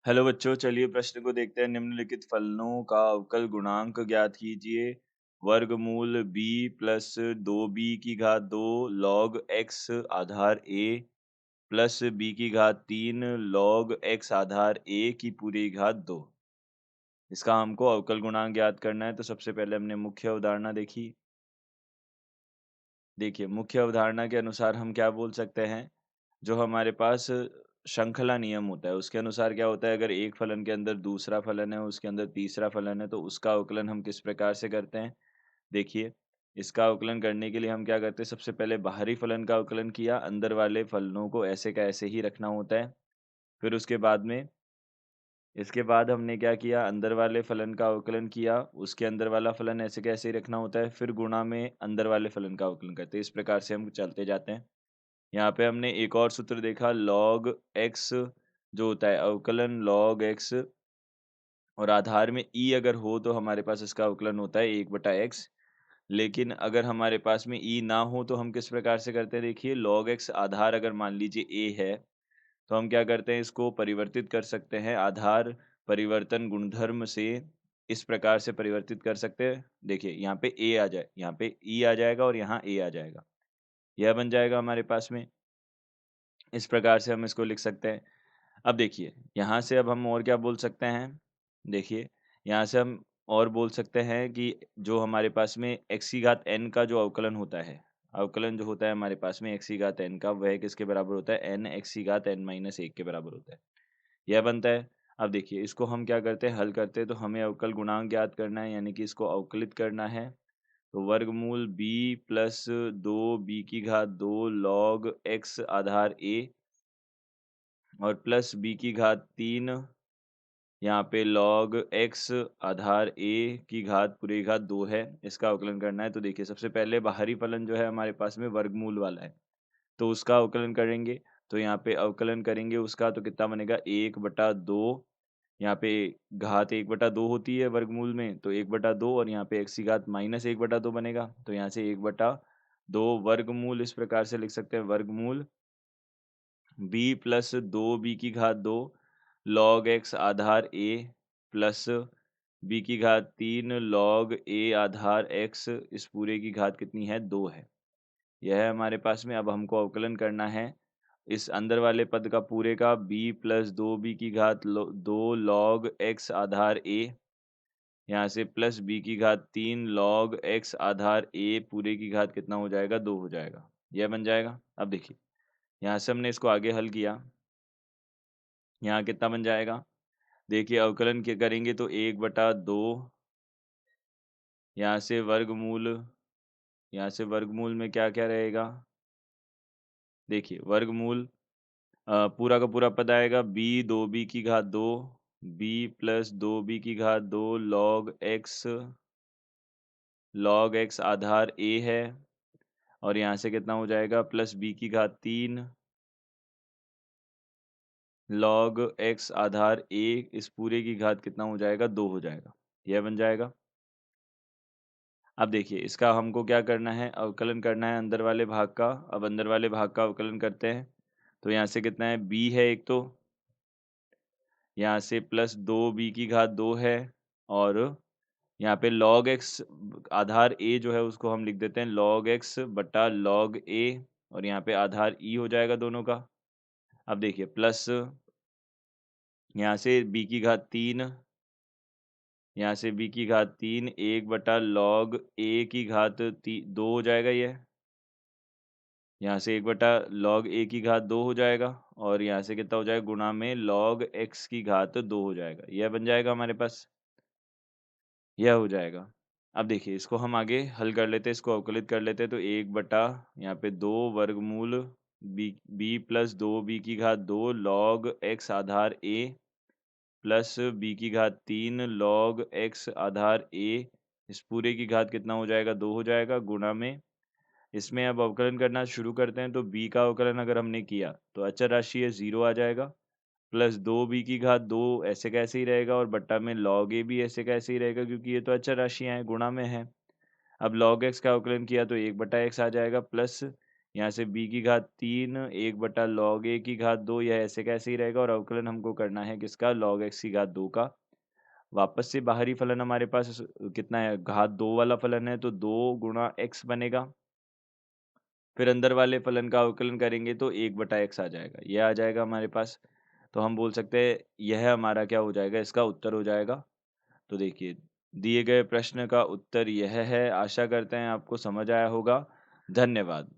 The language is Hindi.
हेलो बच्चों, चलिए प्रश्न को देखते हैं। निम्नलिखित फलनों का अवकल गुणांक ज्ञात कीजिए। वर्गमूल b प्लस 2b की घात 2 log x Aadhaar a plus b की घात 3 लॉग x आधार a की पूरी घात 2। इसका हमको अवकल गुणांक ज्ञात करना है। तो सबसे पहले हमने मुख्य अवधारणा देखी। देखिए, मुख्य अवधारणा के अनुसार हम क्या बोल सकते हैं, जो हमारे पास श्रृंखला नियम होता है, उसके अनुसार क्या होता है, अगर एक फलन के अंदर दूसरा फलन है, उसके अंदर तीसरा फलन है, तो उसका अवकलन हम किस प्रकार से करते हैं? देखिए, इसका अवकलन करने के लिए हम क्या करते हैं, सबसे पहले बाहरी फलन का अवकलन किया, अंदर वाले फलनों को ऐसे का ऐसे ही रखना होता है। फिर उसके बाद में इसके बाद हमने क्या किया, अंदर वाले फलन का अवकलन किया, उसके अंदर वाला फलन ऐसे का ऐसे ही रखना होता है, फिर गुणा में अंदर वाले फलन का अवकलन करते हैं। इस प्रकार से हम चलते जाते हैं। यहाँ पे हमने एक और सूत्र देखा, लॉग एक्स जो होता है अवकलन लॉग एक्स, और आधार में ई अगर हो तो हमारे पास इसका अवकलन होता है 1/x। लेकिन अगर हमारे पास में ई ना हो तो हम किस प्रकार से करते हैं, देखिए लॉग एक्स आधार अगर मान लीजिए ए है, तो हम क्या करते हैं, इसको परिवर्तित कर सकते हैं आधार परिवर्तन गुणधर्म से। इस प्रकार से परिवर्तित कर सकते हैं। देखिए यहाँ पे ए आ जाए, यहाँ पे ई आ जाएगा और यहाँ ए आ जाएगा, यह बन जाएगा हमारे पास में। इस प्रकार से हम इसको लिख सकते हैं। अब देखिए, यहाँ से अब हम और क्या बोल सकते हैं? देखिए, यहाँ से हम और बोल सकते हैं कि जो हमारे पास में x की घात n का जो अवकलन होता है, अवकलन जो होता है हमारे पास में x की घात n का, वह किसके बराबर होता है? n x की घात n-1 के बराबर होता है। यह बनता है। अब देखिए, इसको हम क्या करते हैं, हल करते हैं, तो हमें अवकल गुणांक ज्ञात करना है, यानी कि इसको अवकलित करना है। तो वर्गमूल b प्लस 2b की घात 2 लॉग x आधार a और प्लस b की घात 3 यहाँ पे log x आधार a की घात पूरी घात 2 है। इसका अवकलन करना है। तो देखिए, सबसे पहले बाहरी फलन जो है हमारे पास में वर्गमूल वाला है, तो उसका अवकलन करेंगे। तो यहाँ पे अवकलन करेंगे उसका, तो कितना बनेगा, 1/2। यहाँ पे घात 1/2 होती है वर्गमूल में, तो 1/2, और यहाँ पे x की घात -1/2 बनेगा। तो यहाँ से 1/2 वर्गमूल इस प्रकार से लिख सकते हैं, वर्गमूल b प्लस 2b की घात 2 log x Aadhaar a plus b की घात 3 लॉग a आधार x, इस पूरे की घात कितनी है, 2 है। यह है हमारे पास में। अब हमको अवकलन करना है इस अंदर वाले पद का पूरे का, b प्लस 2b की घात 2 लॉग x आधार a, यहाँ से प्लस b की घात 3 लॉग x आधार a पूरे की घात कितना हो जाएगा, 2 हो जाएगा। यह बन जाएगा। अब देखिए, यहाँ से हमने इसको आगे हल किया, यहाँ कितना बन जाएगा, देखिए अवकलन क्या करेंगे, तो 1/2, यहाँ से वर्गमूल, यहाँ से वर्गमूल में क्या क्या रहेगा, देखिए वर्गमूल पूरा का पूरा पद आएगा, b 2b की घात 2 b प्लस 2b की घात 2 लॉग x आधार a है, और यहाँ से कितना हो जाएगा, प्लस b की घात 3 लॉग x आधार a, इस पूरे की घात कितना हो जाएगा, 2 हो जाएगा। यह बन जाएगा। अब देखिए, इसका हमको क्या करना है, अवकलन करना है अंदर वाले भाग का। अब अंदर वाले भाग का अवकलन करते हैं। तो यहाँ से कितना है, b है एक, तो यहाँ से प्लस 2b की घात 2 है, और यहाँ पे log x आधार a जो है उसको हम लिख देते हैं log x बटा log a, और यहाँ पे आधार e हो जाएगा दोनों का। अब देखिए, प्लस यहाँ से b की घात 3, यहाँ से b की घात 3 1/log a की घात 2 हो जाएगा यह। यहाँ से 1/log a की घात 2 हो जाएगा, और यहाँ से कितना हो जाएगा, गुणा में log x की घात 2 हो जाएगा। यह बन जाएगा हमारे पास, यह हो जाएगा। अब देखिए, इसको हम आगे हल कर लेते हैं, इसको अवकलित कर लेते हैं। तो 1 यहाँ पे 2 वर्गमूल b प्लस 2b की घात 2 log x Aadhaar a plus b की घात 3 log x आधार a, इस पूरे की घात कितना हो जाएगा, 2 हो जाएगा, गुणा में इसमें अब अवकलन करना शुरू करते हैं। तो b का अवकलन अगर हमने किया तो अचर राशि है, 0 आ जाएगा, प्लस 2b की घात 2 ऐसे कैसे ही रहेगा, और बट्टा में log a भी ऐसे कैसे ही रहेगा, क्योंकि ये तो अचर राशियां हैं, गुणा में है। अब log x का अवकलन किया तो 1/x आ जाएगा, प्लस यहाँ से b की घात 3 1 बटा log a की घात 2, यह ऐसे कैसे ही रहेगा और अवकलन हमको करना है किसका, log x की घात 2 का। वापस से बाहरी फलन हमारे पास कितना है, घात 2 वाला फलन है तो 2 गुणा x बनेगा। फिर अंदर वाले फलन का अवकलन करेंगे तो 1 बटा x आ जाएगा। ये आ जाएगा हमारे पास। तो हम बोल सकते हैं यह हमारा क्या हो जाएगा, इसका उत्तर हो जाएगा। तो देखिए, दिए गए प्रश्न का उत्तर यह है। आशा करते हैं आपको समझ आया होगा। धन्यवाद।